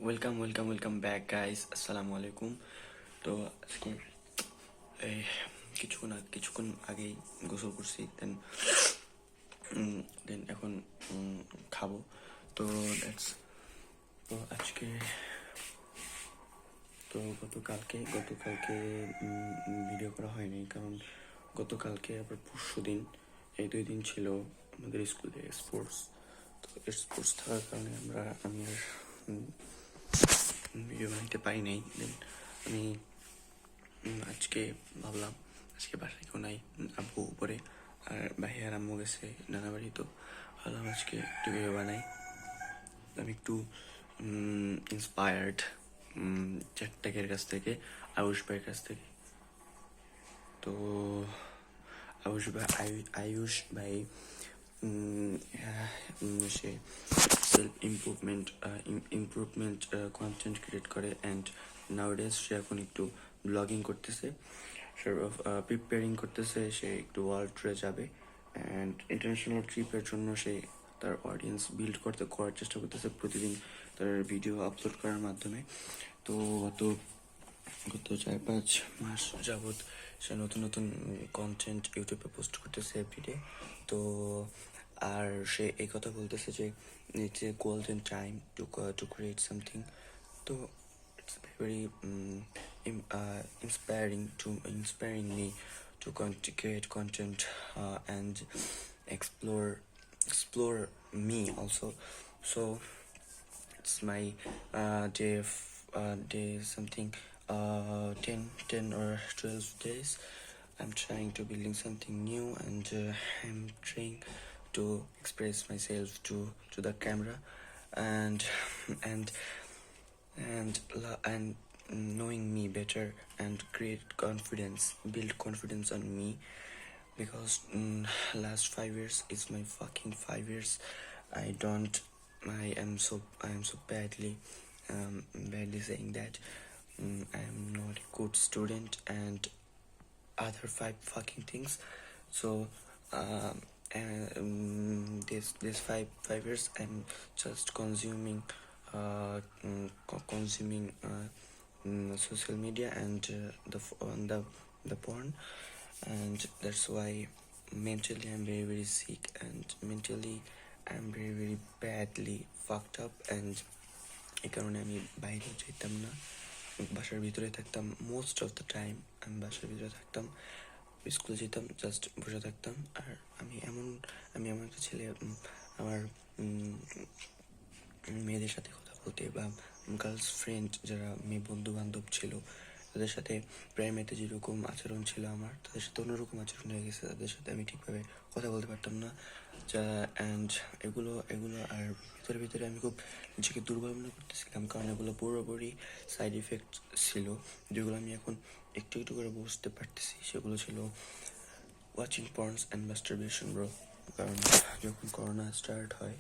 Welcome back guys, আসসালামু আলাইকুম। তো আজকে এই কিছুক্ষণ আগেই গোসল করছি, দেন এখন খাবো। তো দ্যাটস তো আজকে তো গতকালকে ভিডিও করা হয়নি, কারণ গতকালকে আবার পরশু দিন, এই 2 দিন ছিল আমাদের স্কুলে স্পোর্টস। তো স্পোর্টস থাকার কারণে আমি আর ভিডিও বানাইতে পারি নাই। দেন আমি আজকে ভাবলাম আজকে বাসায় কেউ নাই, আব্বু উপরে আর ভাইয়া আর আম্মু গেছে নানা বাড়ি। তো ভাবলাম আজকে একটু ভিডিও বানাই। আমি একটু ইন্সপায়ার্ড চ্যাটট্যাকের কাছ থেকে, আয়ুষ ভাইয়ের কাছ থেকে। তো আয়ুষ ভাই সে সেলফ ইমপ্রুভমেন্ট কন্টেন্ট ক্রিয়েট করে, অ্যান্ড নাউডেজ সে এখন একটু ব্লগিং করতেছে, প্রিপেয়ারিং করতেছে। সে একটু ওয়ার্ল্ড ট্যুরে যাবে, অ্যান্ড ইন্টারন্যাশনাল ট্রিপের জন্য সে তার অডিয়েন্স বিল্ড করার চেষ্টা করতেছে প্রতিদিন তার ভিডিও আপলোড করার মাধ্যমে। তো গত 4-5 মাস যাবৎ সে নতুন কন্টেন্ট ইউটিউবে পোস্ট করতেছে এভরিডে। তো আর সে এই কথা বলতেছে যে it's a golden time to create something. তো it's very inspiring me to create content and explore me also. So it's my day something 10 or 12 days. I'm trying to building something new, and I'm trying to express myself to the camera, and and and knowing me better and build confidence on me, because last 5 years is my fucking 5 years. I am so badly saying that I am not a good student and other 5 fucking things. So this 5 years I'm just consuming social media and the porn, and that's why mentally I'm very sick, and mentally I'm very badly fucked up. And এই কারণে আমি বাইরে যেতাম না, বাসার ভিতরে থাকতাম। Most of the time আমি বাসার ভিতরে থাকতাম, স্কুলে যেতাম, জাস্ট বসে থাকতাম। আর আমি এমন একটা ছেলে, আমার মেয়েদের সাথে কথা বলতে বা গার্লস ফ্রেন্ড যারা মেয়ে বন্ধু বান্ধব ছিল তাদের সাথে প্রাইমারিতে যেরকম আচরণ ছিল আমার, তাদের সাথে অন্যরকম আচরণ হয়ে গেছে। তাদের সাথে আমি ঠিকভাবে কথা বলতে পারতাম না, অ্যান্ড এগুলো আর ভিতরে আমি খুব নিজেকে দুর্বল মনে করতেছিলাম, কারণ এগুলো পুরোপুরি সাইড ইফেক্ট ছিল, যেগুলো আমি এখন একটু একটু করে বুঝতে পারতেছি। সেগুলো ছিল ওয়াচিং পর্নস অ্যান্ড মাস্টারবেশন, ব্রো। কারণ যখন করোনা স্টার্ট হয়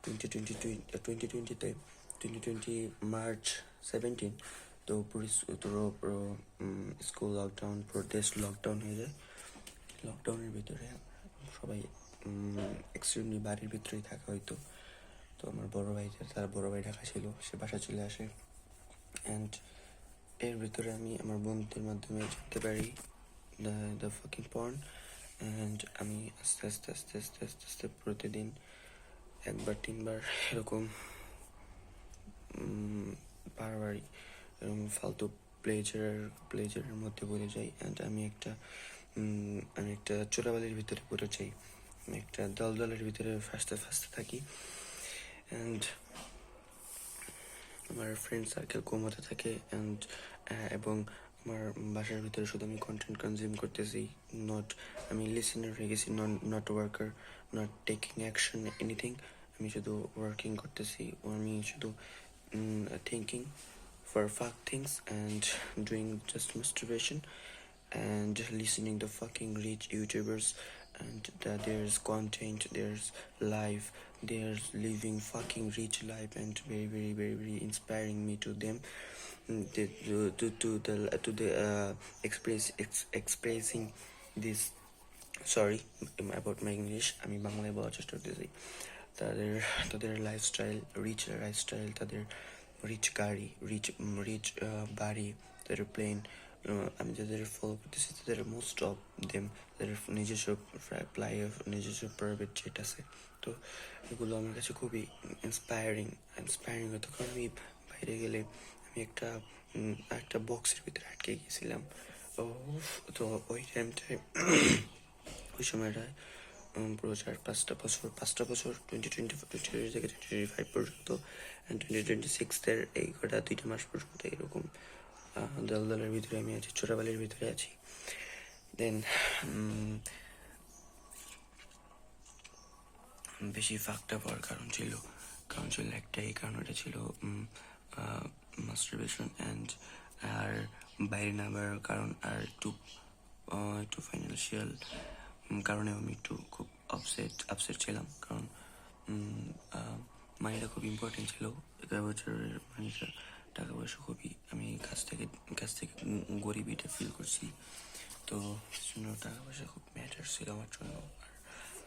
2020 মার্চ 17, তো পুরো স্কুল লকডাউন, পুরো দেশ লকডাউন হয়ে যায়। লকডাউনের ভিতরে সবাই এক্সট্রিমলি বাড়ির ভিতরেই থাকা হইতো। তো আমার তার বড় ভাই ঢাকা ছিল, সে বাসা চলে আসে, অ্যান্ড এর ভিতরে আমি আমার বন্ধুদের মাধ্যমে জানতে পারি দ্য ফাকিং পর্ন। অ্যান্ড আমি আস্তে প্রতিদিন 1-3 বার এরকম বারবারই এরকম ফালতু প্লেজারের মধ্যে পড়ে যাই। অ্যান্ড আমি একটা চোরাবালির ভিতরে পড়ে যাই, আমি একটা দলের ভিতরে ফাঁসতে থাকি। অ্যান্ড আমার ফ্রেন্ড সার্কেল কম হতে থাকে, এবং আমার বাসার ভিতরে শুধু আমি কন্টেন্ট কনজিউম করতেছি, আমি লিসেনার হয়ে গেছি, not worker, not taking action anything. আমি শুধু ওয়ার্কিং করতেছি, আমি শুধু thinking for fuck things and doing just masturbation and listening to fucking rich YouTubers, and there's content, there's life, they're living fucking rich life, and very inspiring me to them, to the expressing this. Sorry about my English, আমি বাংলায় বলার চেষ্টা করতেছি। তাদের lifestyle, rich lifestyle, তাদের rich গাড়ি, rich বাড়ি, তাদের প্লেন, আমি যাদের ফলো করতেছি তাদের মোস্ট অফ দেম তাদের নিজস্ব নিজস্ব প্রাইভেট জেট আছে। তো এগুলো আমার কাছে খুবই ইন্সপায়ারিং হতো, কারণ আমি বাইরে গেলে আমি একটা বক্সের ভিতরে আটকে গিয়েছিলাম। তো ওই টাইমটায় ওই সময়টায় পুরো 5টা বছর 2020 থেকে 2025 পর্যন্ত, 2026 এই কটা 2টা মাস পর্যন্ত এরকম দলের ভিতরে আমি আছি, চোরাবালির ভিতরে আছি। দেন বেশি ফাঁকটা পাওয়ার কারণ ছিল একটাই, কারণ ওটা ছিল মাস্টারবেশন আর বাইরে না বেরোর কারণ, আর একটু ফাইন্যান্সিয়াল কারণে আমি একটু খুব আপসেট ছিলাম, কারণ মানিটা খুব ইম্পর্টেন্ট ছিল। 11 বছরের মানিটা, টাকা পয়সা খুবই, আমি কাছ থেকে গরিবিটা ফিল করছি। তো জন্য টাকা পয়সা খুব ম্যাটার ছিল আমার জন্য।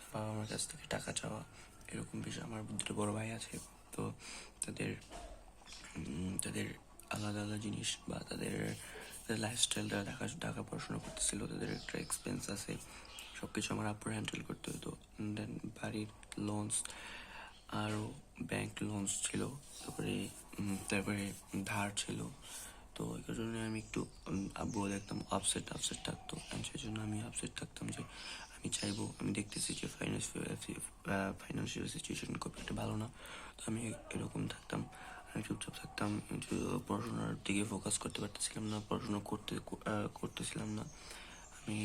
আর বাবা আমার কাছ থেকে টাকা চাওয়া এরকম বিষয়, আমার দুটো বড় ভাই আছে, তো তাদের তাদের আলাদা জিনিস বা তাদের লাইফস্টাইল, তারা টাকা পড়াশোনা করতেছিল, তাদের একটা এক্সপেন্স আছে, সব কিছু আমার আব্বুর হ্যান্ডেল করতে হতো। দেন বাড়ির লোনস, আরও ব্যাংক লোনস ছিল, তারপরে ধার ছিল। তো এই জন্য আমি একটু, আব্বুও দেখতাম আপসেট থাকতো, অ্যান্ড সেই জন্য আমি আপসেট থাকতাম যে আমি দেখতেছি যে ফাইন্যান্সিয়াল সিচুয়েশন খুব একটা ভালো না। তো আমি এরকম থাকতাম, আমি চুপচাপ থাকতাম, পড়াশোনার দিকে ফোকাস করতে পারতেছিলাম না, পড়াশোনা করতেছিলাম না আমি।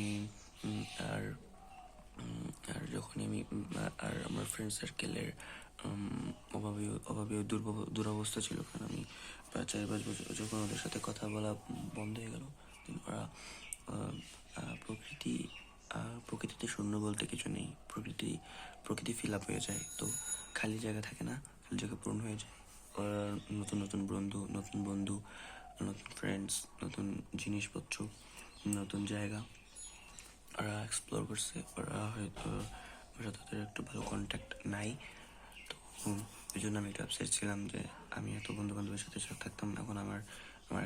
আর আর যখনই আমি আর আমার ফ্রেন্ড সার্কেলের অভাবে দুরবস্থা ছিল, কারণ আমি প্রায় 4-5 বছর যখন ওদের সাথে কথা বলা বন্ধ হয়ে গেল, ওরা প্রকৃতিতে শূন্য বলতে কিছু নেই, প্রকৃতি ফিল আপ হয়ে যায়, তো খালি জায়গা থাকে না, খালি জায়গা পূরণ হয়ে যায়। ওরা নতুন বন্ধু, নতুন ফ্রেন্ডস, নতুন জিনিসপত্র, নতুন জায়গা ওরা এক্সপ্লোর করছে। ওরা হয়তো ওর সাথে তাদের একটু ভালো কন্ট্যাক্ট নাই, তো ওই জন্য আমি একটু আপসেট ছিলাম যে আমি এত বন্ধু বান্ধবের সাথে থাকতাম, এখন আমার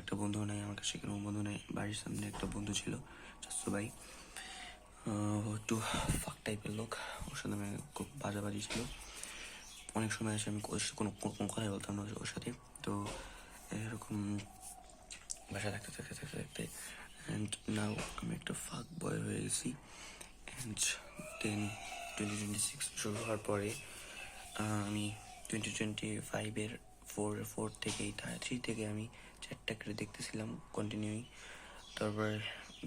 একটা বন্ধু নেই, আমার কাছে কোনো বন্ধু নেই। বাড়ির সামনে একটা বন্ধু ছিল, চাচ্চু ভাই, একটু ফাঁক টাইপের লোক, ওর সাথে আমি খুব বাজাবাজি ছিল, অনেক সময় এসে আমি কোনো কথাই বলতাম না ওর সাথে। তো এরকম বাসায় থাকতে অ্যান্ড নাও আমি একটা ফাঁক বয় হয়ে গেছি। অ্যান্ড দেন 2026 শুরু হওয়ার পরে আমি 2025-এর 3 থেকে আমি 4টা করে দেখতেছিলাম কন্টিনিউই। তারপর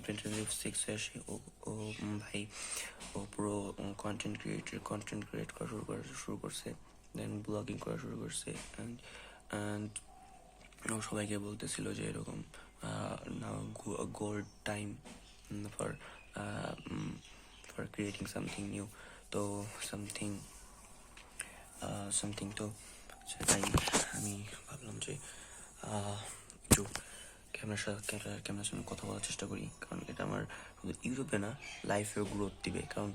2026-এ আসে ও ভাই, ও পুরো কন্টেন্ট ক্রিয়েট করা শুরু করছে, দেন ব্লগিং করা শুরু করছে, অ্যান্ড ও সবাইকে বলতেছিল যে এরকম now gold time for creating something new. তো সামথিং তো সেটাই আমি ভাবলাম যে একটু ক্যামেরার সামনে কথা বলার চেষ্টা করি, কারণ এটা আমার শুধু ইউটিউবে না, লাইফেও গ্রোথ দিবে। কারণ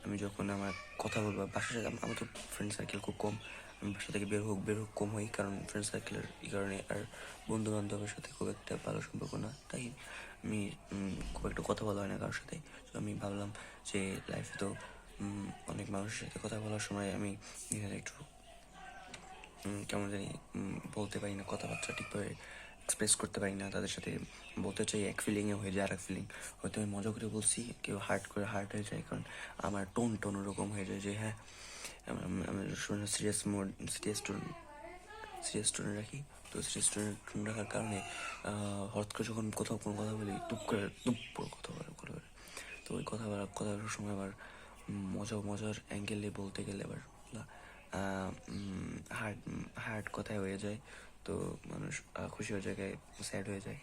আমি যখন আমার কথা বলবো বাসার সাথে, আমার তো ফ্রেন্ড সার্কেল খুব কম, আমি বাসা থেকে বের হোক কম হই, কারণ ফ্রেন্ড সার্কেলের এই কারণে, আর বন্ধু বান্ধবের সাথে খুব একটা ভালো সম্পর্ক না, তাই আমি খুব একটা কথা বলা হয় না কারোর সাথে। তো আমি ভাবলাম যে লাইফে তো অনেক মানুষের সাথে কথা বলার সময় আমি একটু কেমন জানি বলতে পারি না, কথাবার্তা ঠিকভাবে এক্সপ্রেস করতে পারি না, তাদের সাথে বলতে চাই এক ফিলিংয়ে হয়ে যায় আর এক ফিলিং। হয়তো আমি মজা করে বলছি, কেউ হার্ট হয়ে যায়, কারণ আমার টোন ওরকম হয়ে যায় যে হ্যাঁ, আমি সিরিয়াস টোনে রাখি। তো সিরিয়াস টোন রাখার কারণে হঠাৎ করে যখন কোনো কথা বলি, টুপ করে কথা বলে। তো ওই কথা বলার সময় আবার মজার অ্যাঙ্গেলে বলতে গেলে আবার হার্ড কথায় হয়ে যায়, তো মানুষ খুশি হয়ে জায়গায় স্যাড হয়ে যায়।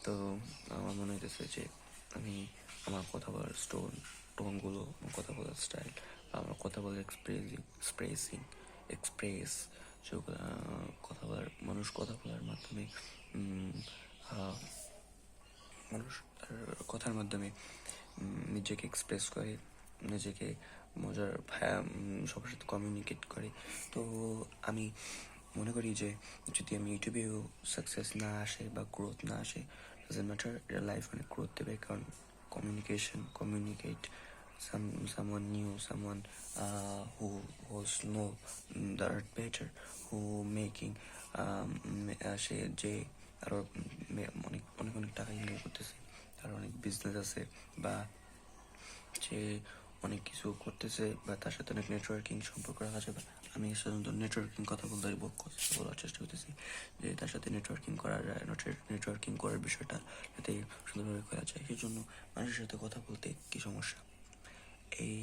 তো আমার মনে হইতেছে যে আমি আমার কথা বলার টোনগুলো, আমার কথা বলার স্টাইল, আমার কথা বলার এক্সপ্রেস সেগুলো, মানুষ কথা বলার মাধ্যমে মানুষ তার কথার মাধ্যমে নিজেকে এক্সপ্রেস করে, নিজেকে সবার সাথে কমিউনিকেট করে। তো আমি মনে করি যে যদি আমি ইউটিউবেও সাকসেস না আসে বা গ্রোথ না আসে, ডাজেন্ট ম্যাটার, এটা লাইফ অনেক গ্রোথ দেবে। কারণ communicate someone new, someone who was know that are better, who making সে যে আরো অনেক অনেক অনেক টাকা ইনকাম করতেছে, তার অনেক বিজনেস আছে, বা সে অনেক কিছু করতেছে, বা তার সাথে অনেক নেটওয়ার্কিং সম্পর্ক রাখা যাবে। আমি সাধারণত নেটওয়ার্কিং কথা বলার চেষ্টা করতেছি, যে তার সাথে নেটওয়ার্কিং করা যায়, নেটওয়ার্কিং করার বিষয়টা যাতে সুন্দরভাবে করা যায়। সেই জন্য মানুষের সাথে কথা বলতে কী সমস্যা? এই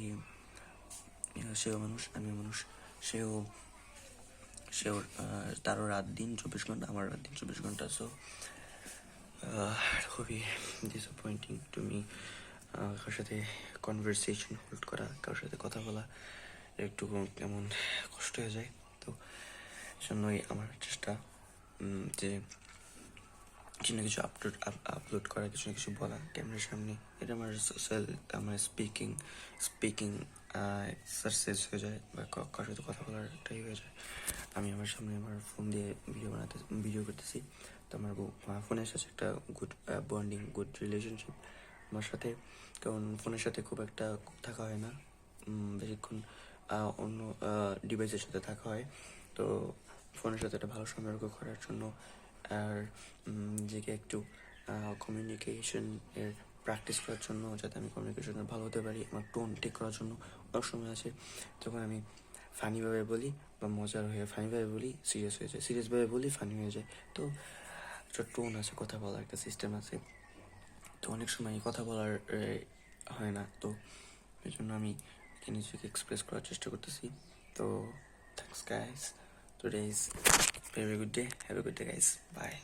সেও মানুষ, আমিও মানুষ, সেও সেও তারও রাত দিন 24 ঘন্টা, আমার রাত দিন 24 ঘন্টা। সো খুবই ডিসঅ্যাপয়েন্টিং টু মি কারোর সাথে কনভারসেশন হোল্ড করা, কারোর সাথে কথা বলা একটু কেমন কষ্ট হয়ে যায়। তো জন্যই আমার চেষ্টা যে কিছু না কিছু আপলোড করা, কিছু না কিছু বলা ক্যামেরার সামনে। এটা আমার স্পিকিং এক্সারসাইজ হয়ে যায়, বা কারোর সাথে কথা বলারটাই হয়ে যায়। আমি আমার সামনে আমার ফোন দিয়ে ভিডিও করতেছি, তো আমার ফোনের সাথে একটা গুড বন্ডিং, গুড রিলেশনশিপ আমার সাথে। কারণ ফোনের সাথে খুব একটা থাকা হয় না, বেশিক্ষণ অন্য ডিভাইসের সাথে থাকা হয়। তো ফোনের সাথে একটা ভালো সম্পর্ক করার জন্য, আর নিজেকে একটু কমিউনিকেশন এর প্র্যাকটিস করার জন্য, যাতে আমি কমিউনিকেশনে ভালো হতে পারি, আমার টোন ঠিক করার জন্য অনেক সময় আছে যখন আমি ফানিভাবে বলি, বা মজার হয়ে ফানিভাবে বলি, সিরিয়াস হয়ে যায়, সিরিয়াসভাবে বলি ফানি হয়ে যায়। তো একটা টোন আছে, কথা বলার একটা সিস্টেম আছে। তো অনেক সময় কথা বলার হয় না, তো এই জন্য আমি নিজেকে এক্সপ্রেস করার চেষ্টা করতেছি। তো thanks guys, today is very good day, have a good day guys, by.